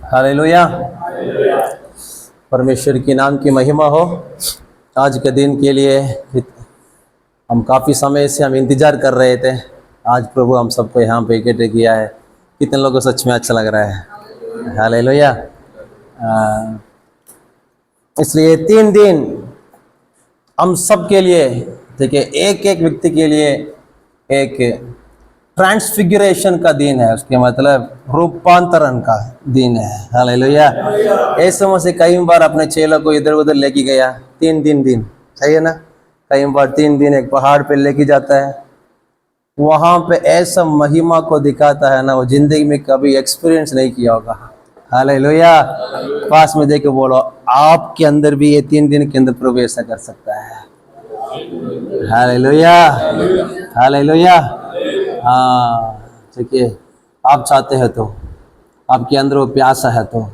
Hallelujah. परमेश्वर के नाम की महिमा हो। आज के दिन के लिए हम काफ़ी समय से हम इंतज़ार कर रहे थे। आज प्रभु हम सबको यहाँ पे इकट्ठे किया है। कितने लोगों को सच में अच्छा लग रहा है? हालेलुया। इसलिए 3 दिन हम सब के लिए, देखिए, एक एक व्यक्ति के लिए एक ट्रांसफिगरेशन का दिन है। उसके मतलब रूपांतरण का दिन है। हालेलुया। ऐसे में से कई बार अपने चेलों को इधर उधर लेके गया। 3 दिन सही है ना। कई बार 3 दिन एक पहाड़ पे लेके जाता है, वहां पे ऐसा महिमा को दिखाता है ना, वो जिंदगी में कभी एक्सपीरियंस नहीं किया होगा। हालेलुया। पास में देके बोलो, आपके अंदर भी ये 3 दिन के अंदर प्रभु ऐसा कर सकता है। हालेलुया। हालेलुया। हाँ, देखिए, आप चाहते हैं तो, आपके अंदर वो प्यासा है तो,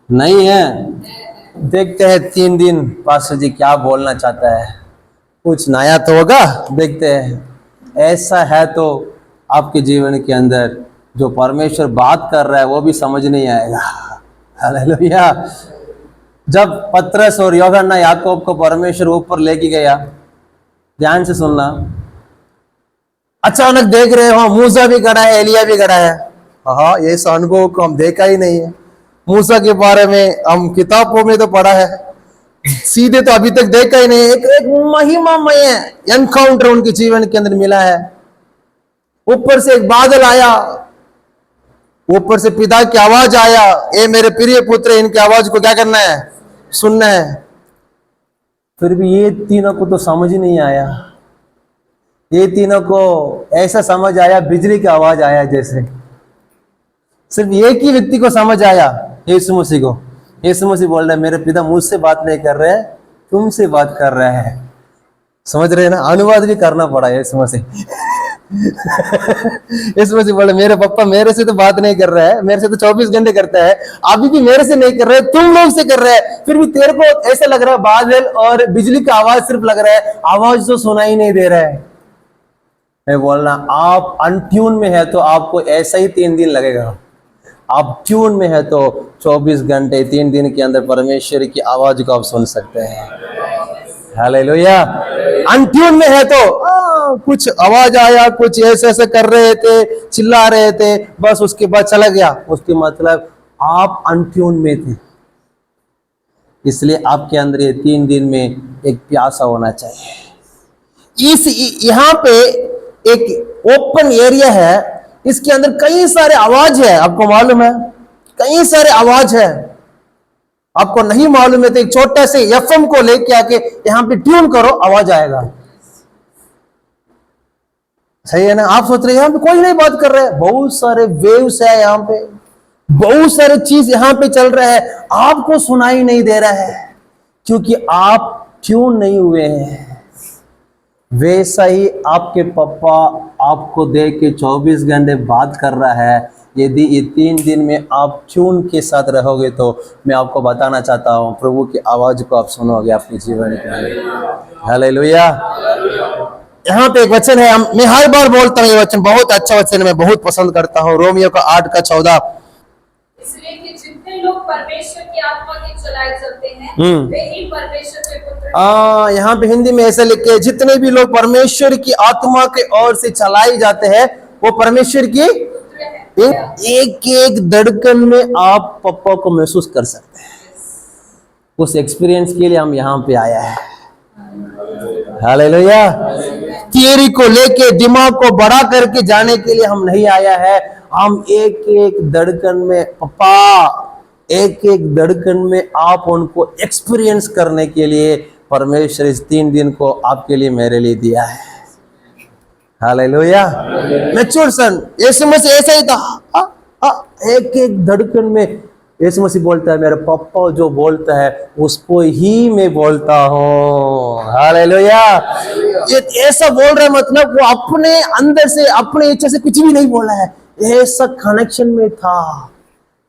नहीं है, देखते हैं 3 दिन पास्टर जी क्या बोलना चाहता है। कुछ नया तो होगा, देखते हैं। ऐसा है तो आपके जीवन के अंदर जो परमेश्वर बात कर रहा है वो भी समझ नहीं आएगा। हालेलुया। जब पतरस और यूहन्ना याकूब को परमेश्वर ऊपर लेके गया, ध्यान से सुनना, अचानक देख रहे हो मूसा भी खड़ा है, एलिया भी खड़ा है। हाँ, ये अनुभव को हम देखा ही नहीं है। मूसा के बारे में हम किताबों में तो पढ़ा है, सीधे तो अभी तक देखा ही नहीं। एक महिमामय एनकाउंटर उनके जीवन के अंदर मिला है। ऊपर से एक बादल आया, ऊपर से पिता की आवाज आया, ये मेरे प्रिय पुत्र, इनकी आवाज को क्या करना है? सुनना है। फिर भी ये तीनों को तो समझ ही नहीं आया। ये तीनों को ऐसा समझ आया बिजली की आवाज आया जैसे। सिर्फ एक ही व्यक्ति को समझ आया, यीशु मसीह को। यीशु मसीह बोल रहे हैं, मेरे पिता मुझसे बात नहीं कर रहे, तुमसे बात कर रहे हैं। समझ रहे हैं ना? अनुवाद भी करना पड़ा यीशु मसीह। यीशु मसीह बोले, मेरे पापा मेरे से तो बात नहीं कर रहा है, मेरे से तो 24 घंटे करता है, अभी भी मेरे से नहीं कर रहे, तुम लोग से कर रहे हैं। फिर भी तेरे को ऐसा लग रहा है बादल और बिजली का आवाज सिर्फ लग रहा है, आवाज तो सुना ही नहीं दे रहा है। मैं बोलना, आप अनट्यून में है तो आपको ऐसा ही 3 दिन लगेगा। आप ट्यून में है तो 24 घंटे 3 दिन के अंदर परमेश्वर की आवाज को आप सुन सकते हैं। हालेलुया। अनट्यून में है तो कुछ आवाज आया, कुछ ऐसे ऐसे कर रहे थे, चिल्ला रहे थे, बस उसके बाद चला गया। उसके मतलब आप अनट्यून में थे। इसलिए आपके अंदर ये 3 दिन में एक प्यासा होना चाहिए। यहाँ पे एक ओपन एरिया है, इसके अंदर कई सारे आवाज है। आपको मालूम है, कई सारे आवाज है। आपको नहीं मालूम है तो एक छोटा से एफएम को लेके आके यहाँ पे ट्यून करो, आवाज आएगा। सही है ना? आप सोच रहे हैं यहाँ पे कोई नहीं बात कर रहा है, बहुत सारे वेव्स है यहाँ पे, बहुत सारे चीज यहाँ पे चल रहा है, आपको सुनाई नहीं दे रहा है क्योंकि आप ट्यून नहीं हुए हैं। वैसा ही आपके पापा आपको देख के 24 घंटे बात कर रहा है। यदि ये 3 दिन में आप ट्यून के साथ रहोगे तो मैं आपको बताना चाहता हूँ, प्रभु की आवाज को आप सुनोगे अपने जीवन में। हालेलुया। यहाँ पे एक वचन है, मैं हर बार बोलता हूँ, ये वचन बहुत अच्छा वचन है, मैं बहुत पसंद करता हूँ। रोमियो का 8:14। इसलिए कि जितने लोग परमेश्वर की आत्मा के चलाए चलते हैं वे ही परमेश्वर के पुत्र हैं। यहाँ पे हिंदी में ऐसा लिखे हैं, जितने भी लोग परमेश्वर की आत्मा के ओर से चलाए जाते हैं वो परमेश्वर की एक एक धड़कन में आप पापा को महसूस कर सकते हैं। उस एक्सपीरियंस के लिए हम यहाँ पे आया है। हालेलुया। थियरी को लेके दिमाग को बड़ा करके जाने के लिए हम नहीं आया है। हम एक एक धड़कन में पापा, एक एक धड़कन में आप उनको एक्सपीरियंस करने के लिए परमेश्वर इस 3 दिन को आपके लिए, मेरे लिए दिया है। हालेलुया। मैच्योर सन यीशु मसीह ऐसा ही था। एक एक धड़कन में यीशु मसीह बोलता है, मेरे पापा जो बोलता है उसको ही मैं बोलता हूँ। हालेलुया। ये ऐसा बोल रहा है, मतलब वो अपने अंदर से, अपने इच्छा से कुछ भी नहीं बोला है, ऐसा कनेक्शन में था।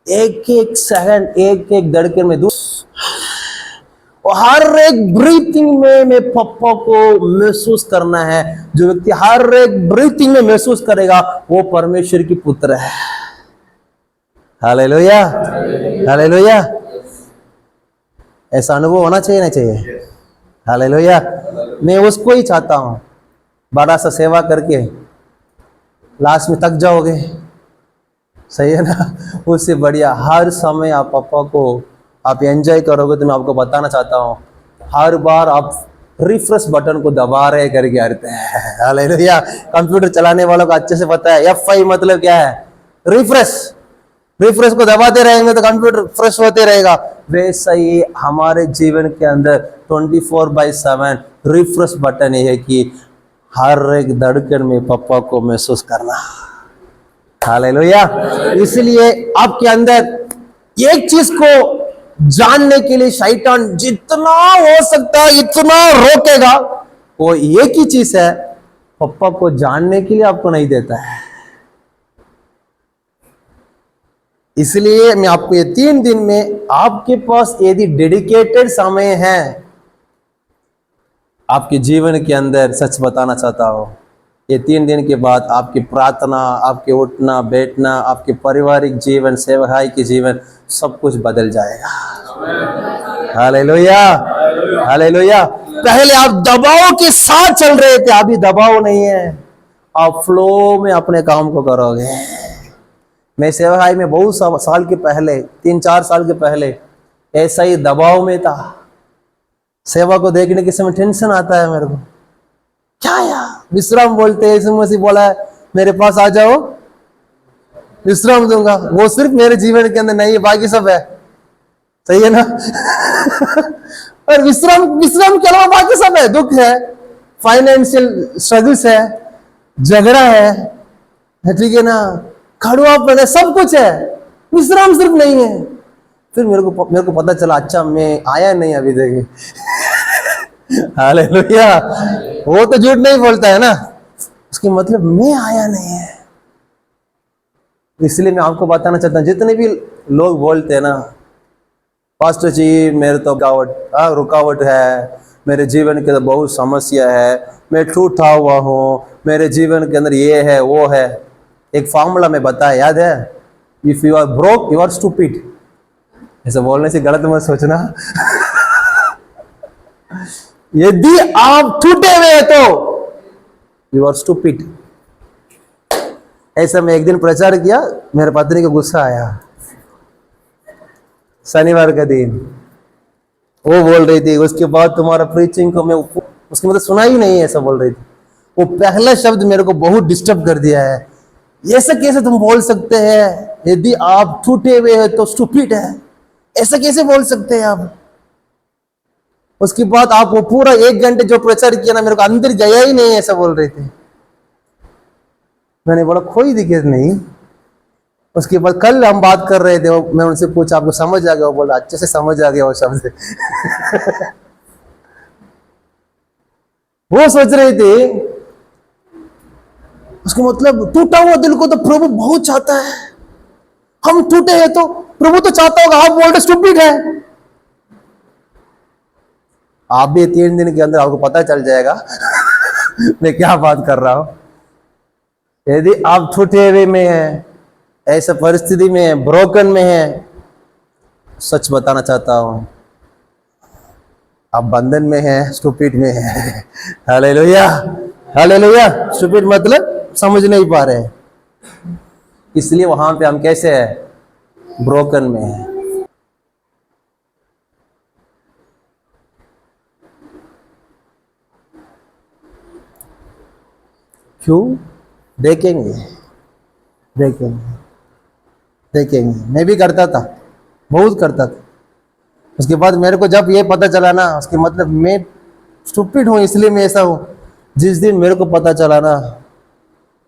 एक एक सेकंड, एक एक धड़कन में, हर एक ब्रीथिंग में मैं पापा को महसूस करना है। जो व्यक्ति हर एक ब्रीथिंग में महसूस करेगा वो परमेश्वर की पुत्र है। हालेलुया। हालेलुया। ऐसा अनुभव होना चाहिए ना चाहिए? हालेलुया। मैं उसको ही चाहता हूँ, बड़ा सा सेवा करके लास्ट में थक जाओगे, सही है ना? उससे बढ़िया हर समय आप पापा को आप एंजॉय करोगे। तो मैं आपको बताना चाहता हूँ, हर बार आप रिफ्रेश बटन को दबा रहे करके आते हैं। हालेलुया। कंप्यूटर चलाने वालों को अच्छे से पता है F5 मतलब क्या है, रिफ्रेश। रिफ्रेश को दबाते रहेंगे तो कंप्यूटर फ्रेश होते रहेगा। वैसा ही हमारे जीवन के अंदर 24/7 रिफ्रेश बटन ये है कि हर एक धड़कन में पापा को महसूस करना। हालेलुया। इसलिए आपके अंदर एक चीज को जानने के लिए शैतान जितना हो सकता है इतना रोकेगा। वो एक ही चीज है, पापा को जानने के लिए आपको नहीं देता है। इसलिए मैं आपको ये 3 दिन में आपके पास यदि डेडिकेटेड समय है आपके जीवन के अंदर, सच बताना चाहता हूं, ये 3 दिन के बाद आपकी प्रार्थना, आपके उठना बैठना, आपके पारिवारिक जीवन, सेवाई के जीवन सब कुछ बदल जाएगा। हालेलुया। हालेलुया। पहले आप दबाव के साथ चल रहे थे, अभी दबाव नहीं है, आप फ्लो में अपने काम को करोगे। मैं सेवाई में बहुत साल के पहले, 3-4 साल के पहले ऐसा ही दबाव में था। सेवा को देखने के समय टेंशन आता है मेरे को, क्या यार विश्राम बोलते हैं, यीशु मसीह बोला है मेरे पास आ जाओ विश्राम दूंगा। वो सिर्फ मेरे जीवन के अंदर नहीं है, बाकी सब है, सही है ना? और विश्राम के अलावा बाकी सब है, दुख है, फाइनेंशियल स्ट्रगल्स है, झगड़ा है, ठीक है ना, खड़ुआपन है, सब कुछ है, विश्राम सिर्फ नहीं है। फिर मेरे को पता चला, अच्छा मैं आया नहीं अभी देखे। हालेलुया। वो तो झूठ नहीं बोलता है ना, उसकी मतलब मैं आया नहीं है। इसलिए मैं आपको बताना चाहता हूं, जितने भी लोग बोलते हैं ना, पास्टर जी मेरे तो रुकावट है, मेरे जीवन के अंदर बहुत समस्या है, मैं टूटा हुआ हूँ, मेरे जीवन के अंदर ये है वो है। एक फॉर्मूला में बताया, याद है? If you are broke you are stupid. ऐसा बोलने से गलत मत सोचना। यदि आप टूटे हुए हैं तो यू आर स्टूपिड। ऐसा मैं एक दिन प्रचार किया, मेरे पत्नी को गुस्सा आया। शनिवार का दिन वो बोल रही थी, उसके बाद तुम्हारा प्रीचिंग को मैं उसकी मतलब सुना ही नहीं, ऐसा बोल रही थी। वो पहला शब्द मेरे को बहुत डिस्टर्ब कर दिया है। ऐसा कैसे तुम बोल सकते हैं, यदि आप टूटे हुए हैं तो स्टूपिड है, ऐसा कैसे बोल सकते हैं आप? उसके बाद आप वो पूरा 1 घंटे जो प्रचार किया ना, मेरे को अंदर गया ही नहीं, ऐसा बोल रहे थे। मैंने बोला कोई दिक्कत नहीं। उसके बाद कल हम बात कर रहे थे, मैं उनसे पूछा आपको समझ आ गया? वो बोला अच्छे से समझ आ गया वो शब्द। वो सोच रहे थे उसको मतलब टूटा हुआ दिल को तो प्रभु बहुत चाहता है, हम टूटे हैं तो प्रभु तो चाहता होगा, आप बोल रहे स्टूपिड है। आप भी 3 दिन के अंदर आपको पता चल जाएगा मैं क्या बात कर रहा हूं। यदि आप टूटे हुए में हैं, ऐसा परिस्थिति में है, ब्रोकन में है, सच बताना चाहता हूं आप बंधन में हैं, स्टूपिड में हैं। हालेलुया। हालेलुया। स्टूपिड मतलब समझ नहीं पा रहे, इसलिए वहां पे हम कैसे हैं, ब्रोकन में हैं। क्यों? देखेंगे देखेंगे देखेंगे। मैं भी करता था, बहुत करता था। उसके बाद मेरे को जब ये पता चला ना, उसके मतलब मैं स्टूपिड हूँ इसलिए मैं ऐसा हूँ। जिस दिन मेरे को पता चला ना,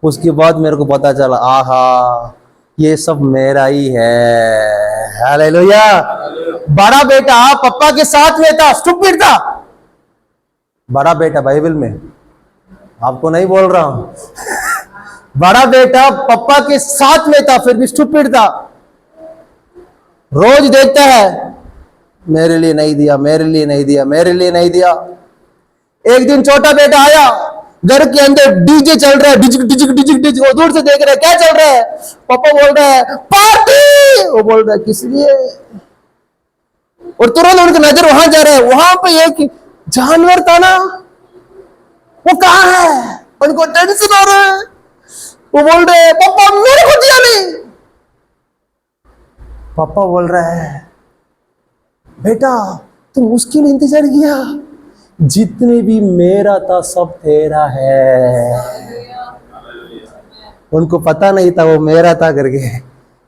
उसके बाद मेरे को पता चला आहा ये सब मेरा ही है। हालेलुया। बड़ा बेटा पापा के साथ में था, स्टूपिड था। बड़ा बेटा बाइबल में, आपको नहीं बोल रहा हूं। बड़ा बेटा पापा के साथ में था, फिर भी स्टूपिड था। रोज देखता है मेरे लिए नहीं दिया, मेरे लिए नहीं दिया, मेरे लिए नहीं दिया। एक दिन छोटा बेटा आया, घर के अंदर डीजे चल रहा है, डिजिक डिजिक डिजिक डिजिक, वो दूर से देख रहा है क्या चल रहा है। पापा बोल रहा है पार्टी, वो बोल रहा है किस लिए। और तुरंत उनकी नजर वहां जा रहा है, वहां पे एक जानवर था ना, वो कहाँ है। उनको टेंशन हो रहा है, वो बोल रहे हैं पापा मेरे को दिया नहीं। पापा बोल रहा है बेटा तुम उसके लिए इंतजार किया, जितने भी मेरा था सब तेरा है। उनको पता नहीं था वो मेरा था करके,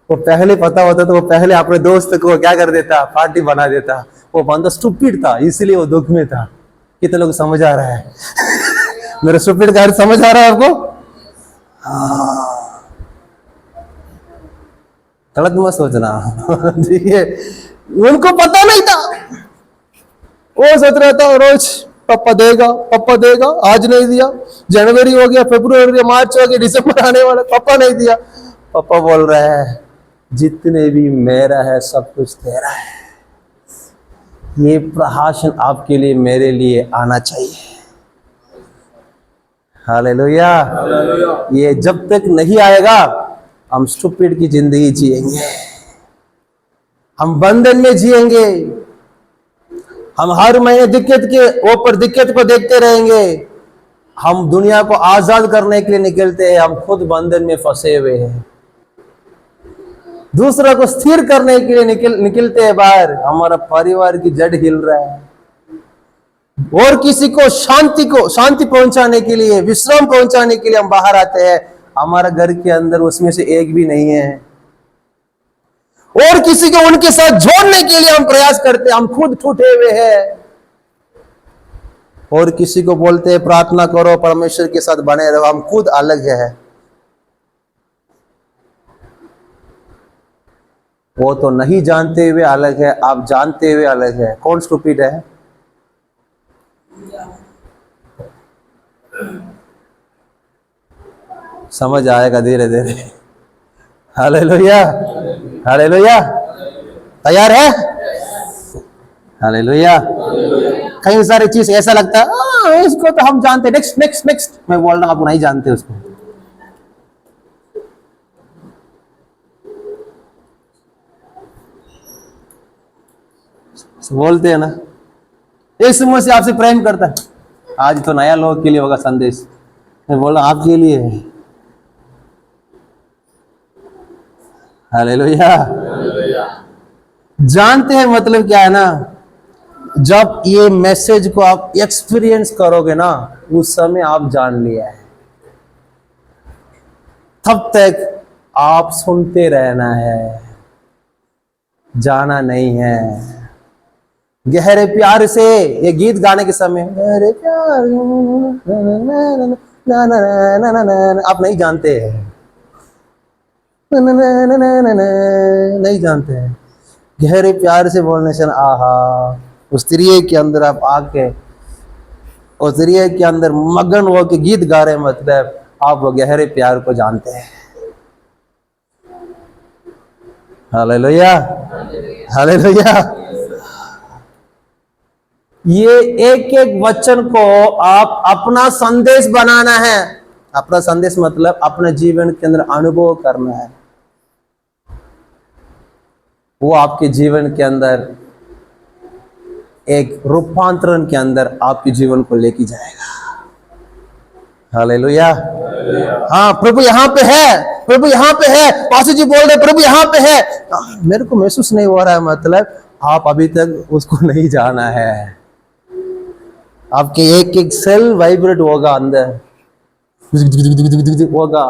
वो पहले पता होता तो वो पहले अपने दोस्त को क्या कर देता, पार्टी बना देता। वो बंदा स्टूपिड था इसलिए वो दुख में था। कितने लोग समझ आ रहा है मेरा स्टूपिड का अर्थ समझ आ रहा है आपको? गलत मत सोचना ठीक है। उनको पता नहीं था, वो सोच रहा था रोज पापा देगा पापा देगा, आज नहीं दिया, जनवरी हो गया, फरवरी हो गया, मार्च हो गया, दिसंबर आने वाला, पापा नहीं दिया। पापा बोल रहा है जितने भी मेरा है सब कुछ तेरा है। ये प्रकाशन आपके लिए मेरे लिए आना चाहिए। हालेलुया। ये जब तक नहीं आएगा हम स्टूपिड की जिंदगी जिएंगे, हम बंधन में जिएंगे, हम हर महीने दिक्कत के ऊपर दिक्कत को देखते रहेंगे। हम दुनिया को आजाद करने के लिए निकलते हैं, हम खुद बंधन में फंसे हुए हैं। दूसरा को स्थिर करने के लिए निकलते हैं बाहर, हमारा परिवार की जड़ हिल रहा है। और किसी को शांति पहुंचाने के लिए, विश्राम पहुंचाने के लिए हम बाहर आते हैं, हमारा घर के अंदर उसमें से एक भी नहीं है। और किसी को उनके साथ जोड़ने के लिए हम प्रयास करते हैं, हम खुद टूटे हुए हैं। और किसी को बोलते हैं प्रार्थना करो, परमेश्वर के साथ बने रहो, हम खुद अलग है। वो तो नहीं जानते हुए अलग है, आप जानते हुए अलग है। कौन स्टूपिड है? समझ आएगा धीरे धीरे। Hallelujah hallelujah. तैयार है? हालेलुया। कई सारी चीज ऐसा लगता है इसको तो हम जानते, नेक्स्ट नेक्स्ट नेक्स्ट। मैं बोल रहा हूं आप नहीं जानते उसको। बोलते हैं ना यीशु मसीह आपसे प्रेम करता है, आज तो नया लोग के लिए होगा संदेश। मैं बोल रहा आपके लिए है। हालेलुया। जानते हैं मतलब क्या है ना, जब ये मैसेज को आप एक्सपीरियंस करोगे ना, उस समय आप जान लिया है। तब तक आप सुनते रहना है, जाना नहीं है। गहरे प्यार से ये गीत गाने के समय गहरे प्यार आप नहीं जानते हैं, नहीं जानते हैं। गहरे प्यार से बोलने से आहा, उस दरिया के अंदर आप आके उस दरिया के अंदर मगन हो के गीत गा रहे, मतलब आप वो गहरे प्यार को जानते हैं। Hallelujah hallelujah. ये एक एक वचन को आप अपना संदेश बनाना है। अपना संदेश मतलब अपने जीवन के अंदर अनुभव करना है। वो आपके जीवन के अंदर एक रूपांतरण के अंदर आपके जीवन को लेके जाएगा। हालेलुया। हाँ प्रभु यहाँ पे है, प्रभु यहाँ पे है। पास्टर जी बोल रहे प्रभु यहाँ पे है, मेरे को महसूस नहीं हो रहा है, मतलब आप अभी तक उसको नहीं जाना है। आपके एक एक सेल वाइब्रेट होगा, अंदर होगा,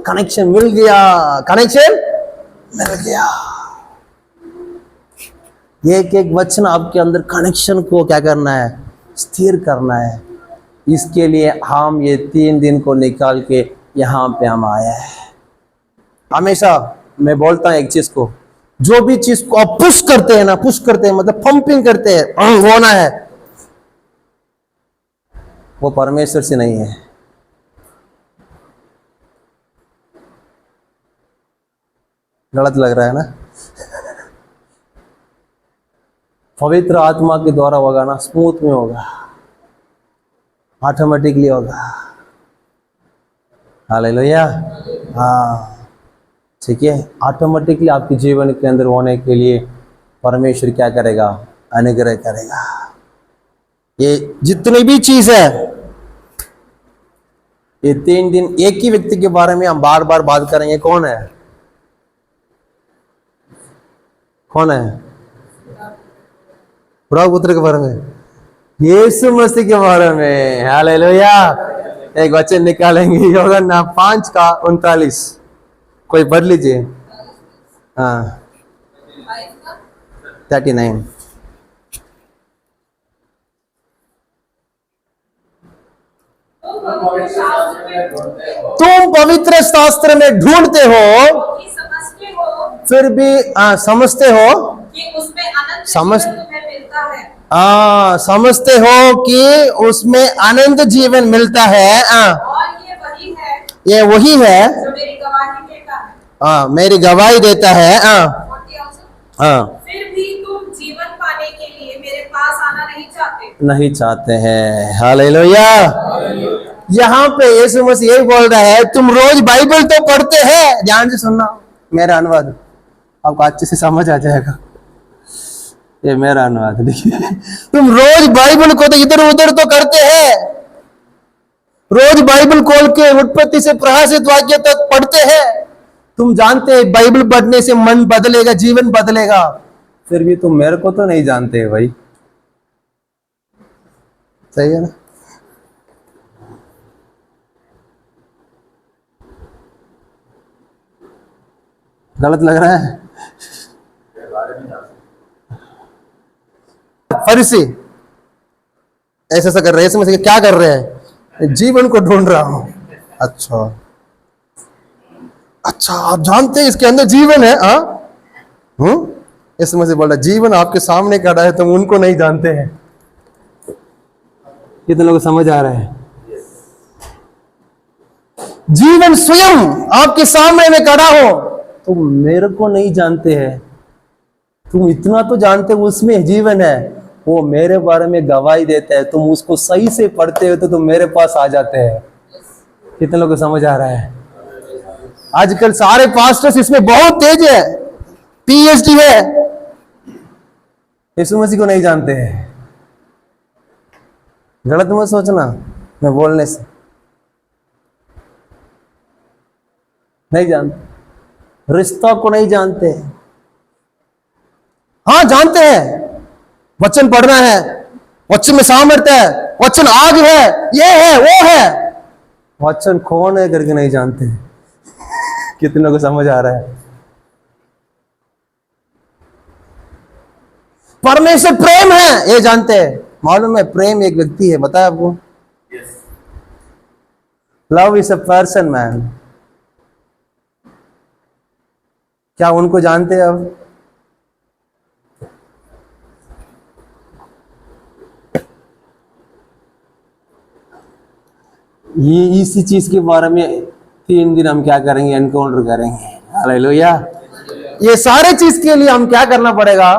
कनेक्शन मिल गया, कनेक्शन मिल गया। एक एक वचन आपके अंदर कनेक्शन को क्या करना है, स्थिर करना है। इसके लिए हम ये 3 दिन को निकाल के यहाँ पे हम आए हैं। हमेशा मैं बोलता हूँ एक चीज को, जो भी चीज को आप पुश करते हैं ना, पुश करते हैं मतलब पंपिंग करते हैं, होना है, वो परमेश्वर से नहीं है। गलत लग रहा है ना? पवित्र आत्मा के द्वारा होगा ना, स्मूथ में होगा। ऑटोमेटिकली होगा। हालेलुया। हाँ, ठीक है, ऑटोमेटिकली आपके जीवन के अंदर होने के लिए परमेश्वर क्या करेगा? अनुग्रह करेगा। ये जितनी भी चीज है, ये 3 दिन एक ही व्यक्ति के बारे में हम बार बार बात करेंगे। कौन है? कौन है? प्रभु पुत्र के बारे में, यीशु मसीह के बारे में। हालेलुया। एक वचन निकालेंगे, यूहन्ना ना 5:39, कोई पढ़ लीजिए। हाँ, 39। तुम पवित्र शास्त्र में ढूंढते हो, कि समझते हो फिर भी समझते हो, कि उसमें अनंत समझ- जीवन तुम्हें मिलता है। समझते हो कि उसमें अनंत जीवन मिलता है। और ये वही है ये वही है, जो मेरी गवाही देता है। मेरी गवाही देता है। 40 फिर भी तुम जीवन पाने के लिए मेरे पास आना नहीं चाहते। नहीं चाहते हैं। हालेलुया। यहाँ पे यीशु मसीह यही बोल रहा है, तुम रोज बाइबल तो पढ़ते हैं। ध्यान से सुनना, मेरा अनुवाद आपको अच्छे से समझ आ जाएगा। ये मेरा अनुवाद देखिए। तुम रोज बाइबल को तो इधर उधर तो करते हैं, रोज बाइबल खोल के उत्पत्ति से प्रकाशित वाक्य तक पढ़ते हैं। तुम जानते हैं बाइबल पढ़ने से मन बदलेगा, जीवन बदलेगा, फिर भी तुम मेरे को तो नहीं जानते हैं भाई। सही है ना? गलत लग रहा है? फरीसी ऐसा ऐसा कर रहे हैं, ऐसे में क्या कर रहे हैं? जीवन को ढूंढ रहा हूं। अच्छा अच्छा, आप जानते हैं इसके अंदर जीवन है। इस में से बोल रहा, जीवन आपके सामने खड़ा है, तुम उनको नहीं जानते हैं। कितने लोग समझ आ रहा है? जीवन स्वयं आपके सामने में खड़ा हो, तुम मेरे को नहीं जानते हैं। तुम इतना तो जानते हो उसमें जीवन है, वो मेरे बारे में गवाही देता है। तुम उसको सही से पढ़ते हो तो तुम मेरे पास आ जाते हैं। कितने लोगों को समझ आ रहा है? आजकल सारे पास्टर्स इसमें बहुत तेज है, पीएचडी है, यीशु मसीह को नहीं जानते हैं। गलत मत सोचना मैं बोलने से, नहीं जानते, रिश्ता को नहीं जानते। हाँ जानते हैं, वचन पढ़ना है, वचन में सामर्थ्य है, वचन आग है, ये है वो है, वचन कौन है करके नहीं जानते। कितनों को समझ आ रहा है? परमेश्वर प्रेम है ये जानते हैं। मालूम है प्रेम एक व्यक्ति है, बताया आपको? Love is a person man. क्या उनको जानते हैं अब? ये इसी चीज के बारे में 3 दिन हम क्या करेंगे? एनकाउंटर करेंगे। हालेलुया। ये सारे चीज के लिए हम क्या करना पड़ेगा?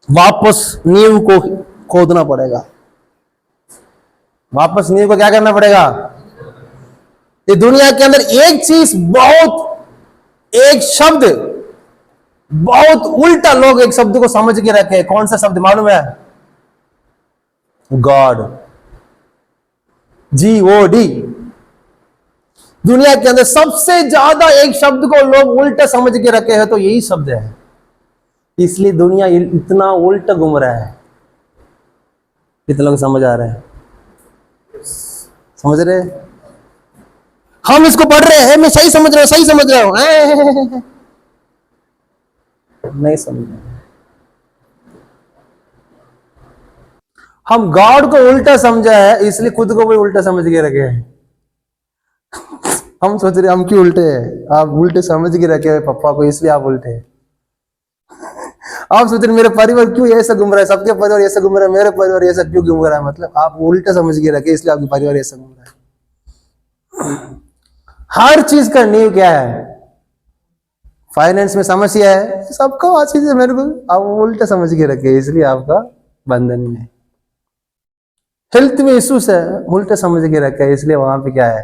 वापस नींव को खोदना पड़ेगा। वापस नींव को क्या करना पड़ेगा? ये दुनिया के अंदर एक चीज बहुत, एक शब्द बहुत उल्टा लोग एक शब्द को समझ के रखे। कौन सा शब्द मालूम है? God, GOD। दुनिया के अंदर सबसे ज्यादा एक शब्द को लोग उल्टा समझ के रखे हैं तो यही शब्द है, इसलिए दुनिया इतना उल्टा घूम रहा है। कितने लोग समझ आ रहे हैं? समझ रहे? हम इसको पढ़ रहे हैं, मैं सही समझ रहा हूं, सही समझ रहा हूं, नहीं समझ रहे। हम गॉड को उल्टा समझा है, इसलिए खुद को भी उल्टा समझ के रखे हैं। हम सोच रहे हम क्यों उल्टे हैं? आप उल्टे समझ के रखे हैं पापा को, इसलिए आप उल्टे हैं। आप सोच रहे मेरे परिवार क्यों ऐसा घूम रहा है, सबके परिवार ऐसा घूम रहा है, मेरे परिवार ऐसा क्यों घूम रहा है? मतलब आप उल्टा समझ के रखे, इसलिए आपके परिवार ऐसा घूम रहा है। हर चीज का नींव क्या है? फाइनेंस में समस्या है, सबका अच्छी से मेरे को आप उल्टा समझ के रखे, इसलिए आपका बंधन में। हेल्थ में इश्यूज है, उल्टे समझ के रखा है, इसलिए वहां पे क्या है,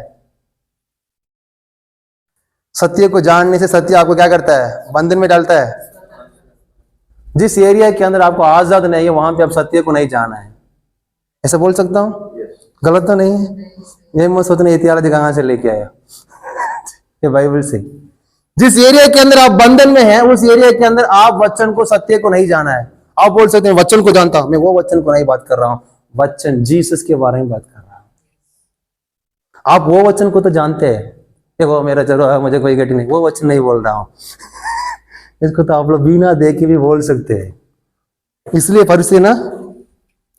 सत्य को जानने से सत्य आपको क्या करता है, बंधन में डालता है। जिस एरिया के अंदर आपको आजाद नहीं है वहां पे आप सत्य को नहीं जाना है, ऐसा बोल सकता हूँ? गलत तो नहीं है? ये मत सोचना ये त्याला कहां से लेके आया, ये बाइबल से। जिस एरिया के अंदर आप बंधन में हैं उस एरिया के अंदर आप वचन को, सत्य को नहीं जाना है। आप बोल सकते हैं वचन को जानता हूं, मैं वो वचन को नहीं बात कर रहा हूं, वचन जीसस के बारे में बात कर रहा हूं। आप वो वचन को तो जानते हैं, देखो मेरा चलो मुझे कोई गति नहीं, वो वचन नहीं बोल रहा हूं। इसको तो आप लोग बिना देखे भी बोल सकते हैं, इसलिए फरीसी ना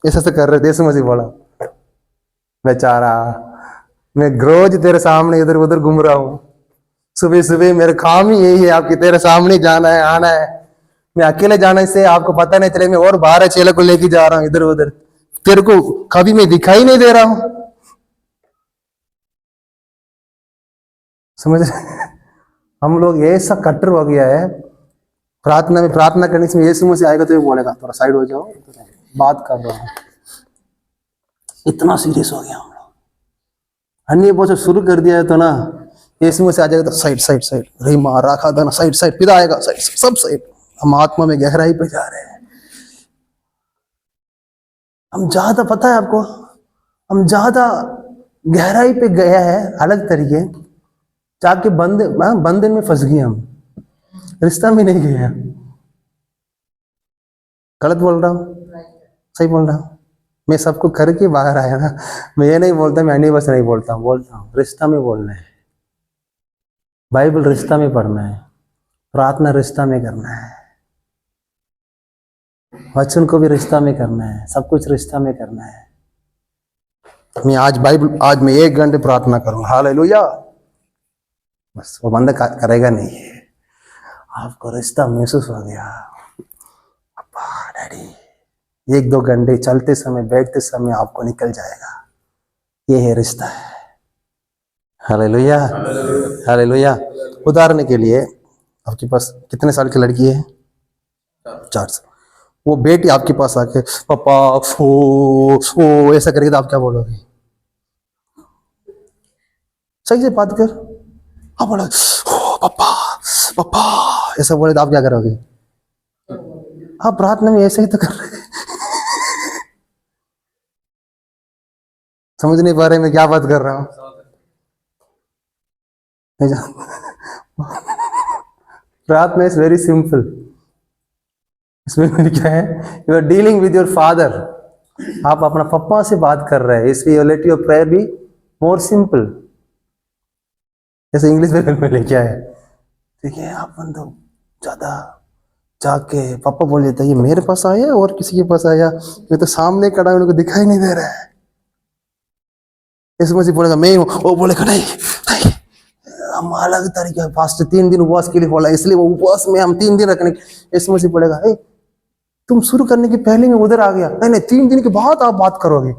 ऐसा से कर रहे थे। यीशु मसीह बोला बेचारा मैं रोज तेरे सामने इधर उधर घूम रहा हूं, सुबह सुबह मेरा काम ही यही है आपके तेरे सामने जाना है, आना है। मैं अकेले जाने से आपको पता नहीं चले, मैं और 12 चेले को लेके जा रहा हूं इधर उधर, तेरे को कभी मैं दिखाई नहीं दे रहा हूं। समझ रहे? हम लोग ऐसा कट्टर हो गया है, प्रार्थना में प्रार्थना करने से यीशु मसीह आएगा तो ये बोलेगा थोड़ा साइड हो जाओ, बात कर रहा हूं। इतना सीरियस हो गया हम लोग, अन्य बोझ शुरू कर दिया है तो ना यीशु मसीह आ जाएगा तो साइड साइड साइड, रही मार रखा था ना, साइड साइड, फिर आएगा साइड सब साइड। हम आत्मा में गहराई पे जा रहे हैं, हम ज्यादा, पता है आपको, हम ज्यादा गहराई पे गया है अलग तरीके, जाके बंधन में फंस गए, हम रिश्ता में नहीं गए। गलत बोल रहा हूँ, सही बोल रहा हूँ? मैं सबको करके बाहर आया ना, मैं ये नहीं बोलता, मैं अन्य बस नहीं बोलता हूँ रिश्ता में बोलना है, बाइबल रिश्ता में पढ़ना है, प्रार्थना रिश्ता में करना है, वचन को भी रिश्ता में करना है, सब कुछ रिश्ता में करना है। मैं आज आज मैं 1 घंटे प्रार्थना करूंगा, हालेलुया, बस वो बंद करेगा नहीं है। आपको रिश्ता महसूस हो गया, अब्बा डैडी, 1-2 घंटे चलते समय बैठते समय आपको निकल जाएगा, ये है रिश्ता है। Hallelujah, hallelujah. उदाहरण के लिए आपके पास कितने साल की लड़की है? 4 साल। वो बेटी आपके पास आके पापा ओ ऐसा करेगी तो आप क्या बोलोगे? सही से बात कर, आप बोलो पापा पापा ऐसा बोले तो आप क्या करोगे? आप प्रार्थना में ऐसे ही तो कर रहे हैं। समझ नहीं पा रहे मैं क्या बात कर रहा हूं? प्रार्थना इज वेरी सिंपल, इसमें क्या है, you are dealing with your father, आप अपना पापा से बात कर रहे हैं, इसलिए you let your prayer be more simple. जैसे इंग्लिश में लेके आए, ठीक है, आप बंदो ज्यादा जाके पापा बोल देता है ये मेरे पास आया और किसी के पास आया, मैं तो सामने खड़ा हूं, उनको दिखाई नहीं दे रहा है। इस मसीह बोलेगा मैं हूं, वो बोलेगा नहीं, हम अलग तरीके फास्ट 3 दिन उपवास के लिए बोला, इसलिए वो उपवास में हम 3 दिन रखने। इस मसीह बोलेगा तुम शुरू करने के पहले मैं उधर आ गया, नहीं 3 दिन के बाद आप बात करोगे।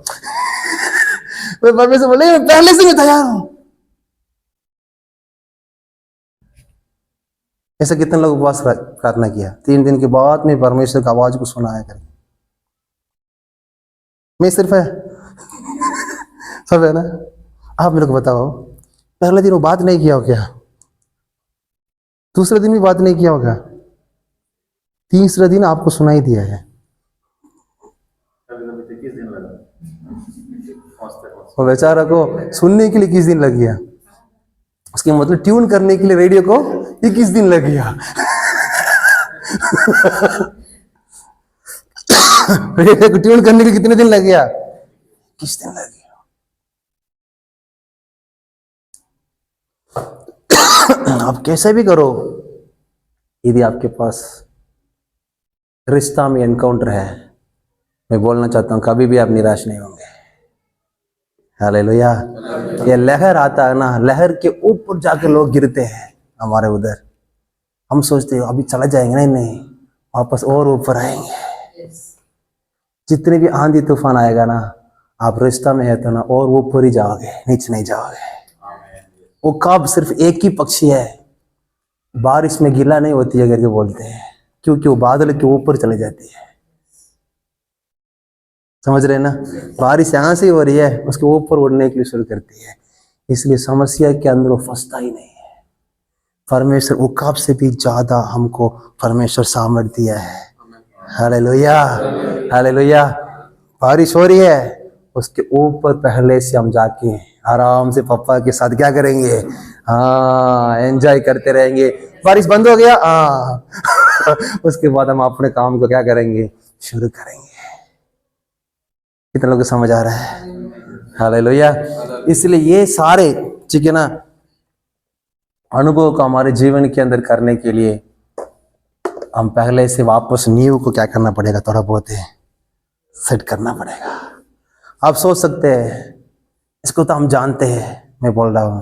से बोले पहले से मैं तैयार हूं। ऐसा कितने लोग उपवास प्रार्थना किया, 3 दिन के बाद में परमेश्वर की आवाज को सुना है करके? मैं सिर्फ है सब है ना? आप मेरे को बताओ, पहले दिन वो बात नहीं किया हो क्या? दूसरे दिन भी बात नहीं किया होगा, तीसरा दिन आपको सुनाई दिया है। और बेचारा को सुनने के लिए 21 दिन लग गया, उसके मतलब ट्यून करने के लिए रेडियो को 21 दिन लग गया। रेडियो को ट्यून करने के लिए कितने दिन लग गया? 21 दिन लग गया। आप कैसे भी करो, यदि आपके पास रिश्ता में एनकाउंटर है, मैं बोलना चाहता हूं कभी भी आप निराश नहीं होंगे। हालेलुया। ये लहर आता है ना, लहर के ऊपर जाकर लोग गिरते हैं हमारे उधर, हम सोचते हैं अभी चला जाएंगे, नहीं नहीं, वापस और ऊपर आएंगे। जितने भी आंधी तूफान आएगा ना, आप रिश्ता में है तो ना और ऊपर ही जाओगे, नीचे नहीं जाओगे। वो कब सिर्फ एक ही पक्षी है, बारिश में गीला नहीं होती है करके बोलते हैं, क्योंकि वो बादल के ऊपर चले जाती है। समझ रहे ना, बारिश यहाँ से हो रही है, उसके ऊपर उड़ने के लिए शुरू करती है, इसलिए समस्या के अंदर वो फंसता ही नहीं है। परमेश्वर उकाब से भी ज्यादा हमको परमेश्वर सामर्थ दिया है। Hallelujah, hallelujah. बारिश हो रही है, उसके ऊपर पहले से हम जाके आराम से पापा के साथ क्या करेंगे, हाँ एंजॉय करते रहेंगे। बारिश बंद हो गया, हाँ उसके बाद हम अपने काम को क्या करेंगे, शुरू करेंगे। कितने लोगों को समझ आ रहा है? हालेलुया। इसलिए ये सारे, ठीक है ना, अनुभव को हमारे जीवन के अंदर करने के लिए हम पहले से वापस नींव को क्या करना पड़ेगा, थोड़ा बहुत सेट करना पड़ेगा। आप सोच सकते हैं इसको तो हम जानते हैं, मैं बोल रहा हूं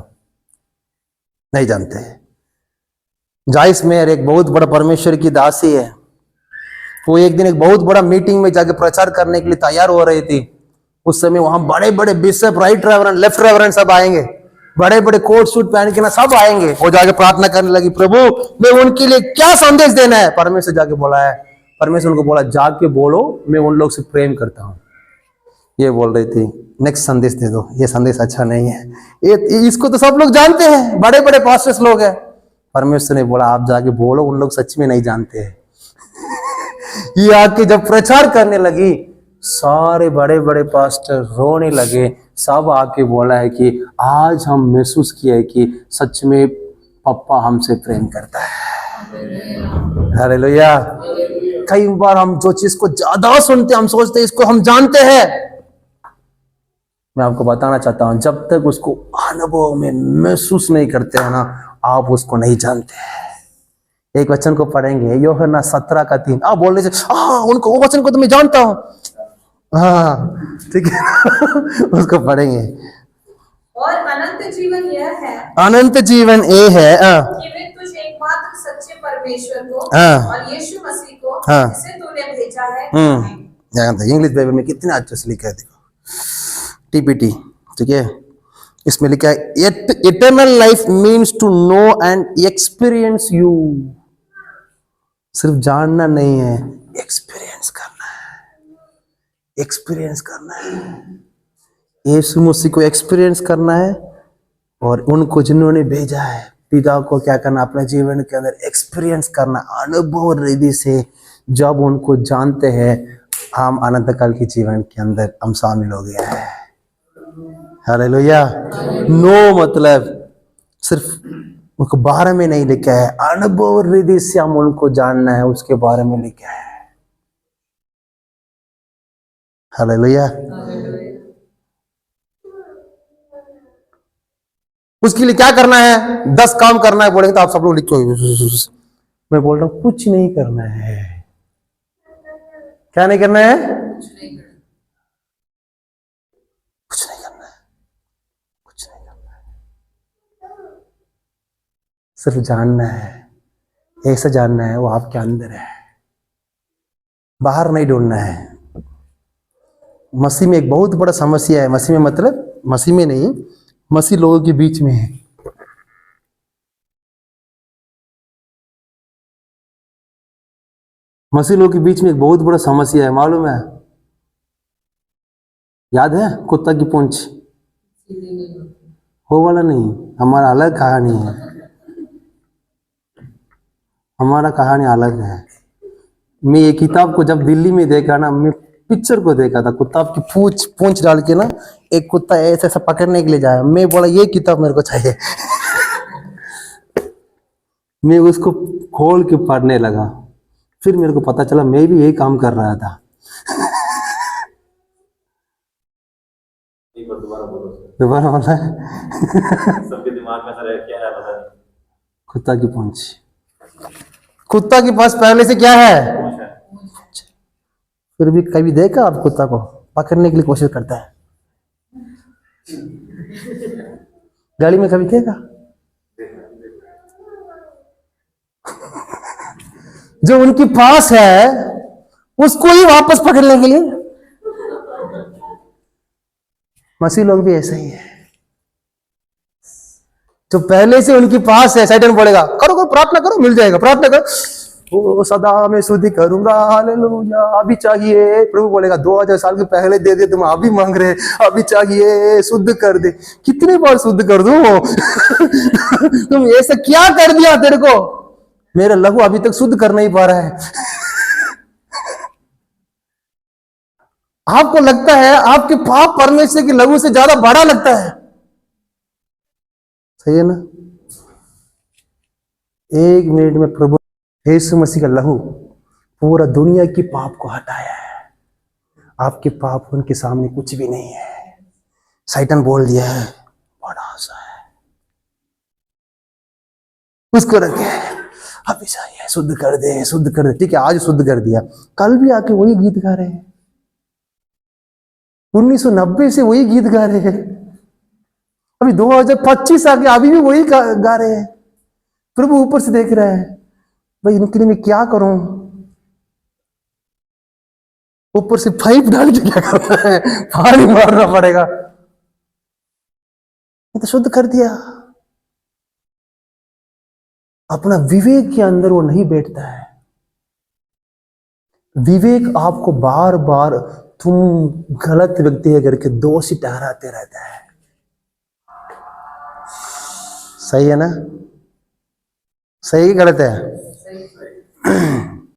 नहीं जानते। जाइस मेयर एक बहुत बड़ा परमेश्वर की दासी है, वो एक दिन एक बहुत बड़ा मीटिंग में जाके प्रचार करने के लिए तैयार हो रही थी। उस समय वहां बड़े बड़े bishop, right reverend, left reverend सब आएंगे, बड़े बड़े कोट सूट पहन के ना सब आएंगे। वो जाके प्रार्थना करने लगी, प्रभु मैं उनके लिए क्या संदेश देना है। परमेश्वर जाके बोला है, परमेश्वर उनको बोला जाके बोलो मैं उन लोग से प्रेम करता हूं। ये बोल रही थी नेक्स्ट संदेश दे दो, ये संदेश अच्छा नहीं है, ये इसको तो सब लोग जानते हैं, बड़े बड़े पास्टर्स लोग हैं। परमेश्वर ने बोला आप जाके बोलो, उन लोग सच में नहीं जानते हैं। ये आके जब प्रचार करने लगी, सारे बड़े बड़े पास्टर रोने लगे। सब आके बोला है कि आज हम महसूस किया है कि सच में पप्पा हमसे प्रेम करता है। हालेलुया। कई बार हम जो चीज को ज्यादा सुनते हैं, हम सोचते हैं इसको हम जानते हैं। मैं आपको बताना चाहता हूं, जब तक उसको अनुभव में महसूस नहीं करते हैं ना, आप उसको नहीं जानते हैं। एक वचन को पढ़ेंगे, यूहन्ना 17:3। आप बोल रहे थे उनको, वो वचन को तो मैं जानता हूं, हाँ ठीक है उसको पढ़ेंगे। और अनंत जीवन यह है, अनंत जीवन ये है कि वे तुझ एकमात्र सच्चे परमेश्वर को और यीशु मसीह को जिसे तूने भेजा है। इंग्लिश बाइबल में कितना अच्छे से लिखा है, देखो टीपीटी, ठीक है, इसमें लिखा है eternal life means to know and experience you. सिर्फ जानना नहीं है, एक्सपीरियंस करना है, एक्सपीरियंस करना है। यीशु मसीह को एक्सपीरियंस करना है, और उनको जिन्होंने भेजा है पिता को क्या करना, अपने जीवन के अंदर एक्सपीरियंस करना, अनुभव रिधि से। जब उनको जानते हैं, हम अनंत काल के जीवन के अंदर हम शामिल हो गया है। हालेलुया। नो मतलब सिर्फ उनको बारे में नहीं लिखा है, अनुभव रिधि से हम उनको जानना है, उसके बारे में लिखा है। हालेलुया। उसके लिए क्या करना है, 10 काम करना है बोलेंगे तो आप सब लोग लिखो। मैं बोल रहा हूं कुछ नहीं करना है। क्या नहीं करना है? कुछ नहीं करना है, कुछ नहीं करना है। सिर्फ जानना है, ऐसा जानना है वो आपके अंदर है, बाहर नहीं ढूंढना है। मसीह में एक बहुत बड़ा समस्या है, मसीह में मतलब मसीह में नहीं, मसीह लोगों के बीच में है। मसीह लोगों के बीच में एक बहुत बड़ा समस्या है, मालूम है? याद है कुत्ता की पूंछ, वो वाला नहीं, हमारा अलग कहानी है, हमारा कहानी अलग है। मैं ये किताब को जब दिल्ली में देखा ना, मैं पिक्चर को देखा था, कुत्ता की पूंछ डाल के ना एक कुत्ता ऐसे ऐसा पकड़ने के लिए जाया। मैं बोला ये किताब मेरे को चाहिए मैं उसको खोल के पढ़ने लगा, फिर मेरे को पता चला मैं भी यही काम कर रहा था। दोबारा बोला सबके दिमाग में सर क्या है पता नहीं। कुत्ता की पूंछ, कुत्ता के पास पहले से क्या है? फिर भी कभी देखा आप कुत्ता को पकड़ने के लिए कोशिश करता है? गाड़ी में कभी देखा? जो उनके पास है उसको ही वापस पकड़ने के लिए। मसीह लोग भी ऐसे ही है, जो पहले से उनके पास है। शैतान बोलेगा करो करो, प्रार्थना करो, मिल जाएगा, प्रार्थना करो, वो सदा मैं शुद्ध करूंगा, हालेलुया। अभी चाहिए, प्रभु बोलेगा 2000 साल के पहले दे दे, तुम अभी मांग रहे, अभी चाहिए, शुद्ध कर दे। कितनी बार शुद्ध कर दूं? तुम ऐसा क्या कर दिया तेरे को? मेरा लहू अभी तक शुद्ध कर नहीं पा रहा है। आपको लगता है आपके पाप परमेश्वर के लहू से ज्यादा बड़ा लगता है, सही है ना? 1 मिनट में प्रभु यीशु मसीह का लहू पूरा दुनिया की पाप को हटाया है। आपके पाप उनके सामने कुछ भी नहीं है। शैतान बोल दिया है बड़ा सा है, उसको रखे, अभी चाहिए, शुद्ध कर दे, शुद्ध कर दे। ठीक है, आज शुद्ध कर दिया, कल भी आके वही गीत गा रहे हैं, 1990 से वही गीत गा रहे हैं, अभी 2025 आके अभी भी वही गा रहे हैं। प्रभु ऊपर से देख रहा है, भाई इनके लिए मैं क्या करूं? ऊपर से पाइप डाल के क्या करना है? पानी मारना पड़ेगा। तो शुद्ध कर दिया। अपना विवेक के अंदर वो नहीं बैठता है। विवेक आपको बार बार तुम गलत व्यक्ति है करके दोषी ठहराते रहता है। सही है ना? सही गलत है?